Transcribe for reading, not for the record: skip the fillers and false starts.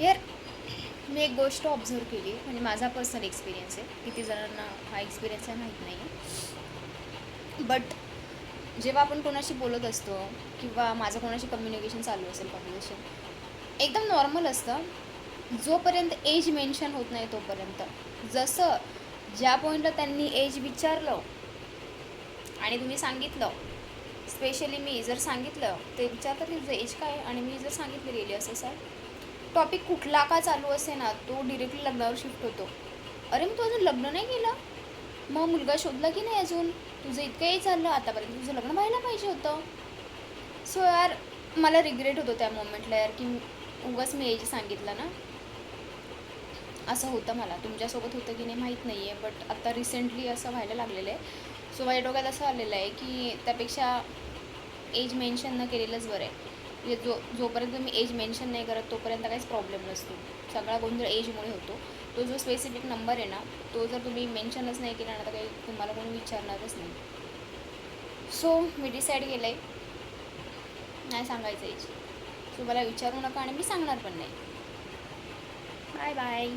यार, मी एक गोष्ट ऑब्झर्व केली, म्हणजे माझा पर्सनल एक्सपिरियन्स आहे. किती जणांना हा एक्सपिरियन्स आहे माहीत नाही आहे. बट जेव्हा आपण कोणाशी बोलत असतो किंवा माझं कोणाशी कम्युनिकेशन चालू असेल, कम्युनिकेशन एकदम नॉर्मल असतं जोपर्यंत एज मेन्शन होत नाही तोपर्यंत. जसं ज्या पॉईंटला त्यांनी एज विचारलं आणि तुम्ही सांगितलं, स्पेशली मी जर सांगितलं, ते विचारतात की तुझं एज काय आहे, आणि मी जर सांगितलं गेली असं सर, टॉपिक कुठला का चालू असे ना, तो डिरेक्टली लग्नावर शिफ्ट होतो. अरे मग तू अजून लग्न नाही केलं, मग मुलगा शोधला की नाही अजून, तुझं इतकं एज झालं, आतापर्यंत तुझं लग्न व्हायला पाहिजे होतं. सो यार, मला रिग्रेट होतो त्या मोमेंटला यार, की उगाच मी एज सांगितलं ना. असं होतं. मला तुमच्यासोबत होतं की नाही माहीत नाही आहे, बट आता रिसेंटली असं व्हायला लागलेलं आहे. सो माझ्या डोक्यात असं आलेलं आहे की त्यापेक्षा एज मेन्शन न केलेलंच बरं आहे. म्हणजे जोपर्यंत मी एज मेन्शन नाही करत तोपर्यंत काहीच प्रॉब्लेम नसतो. सगळा गोंधळ एजमुळे होतो. तो जो स्पेसिफिक नंबर आहे ना, तो जर तुम्ही मेन्शनच नाही केला ना, तर काही तुम्हाला कोणी विचारणारच नाही. सो मी डिसाईड केलं आहे नाही सांगायचं एज. सो मला विचारू नका आणि मी सांगणार पण नाही. Bye bye.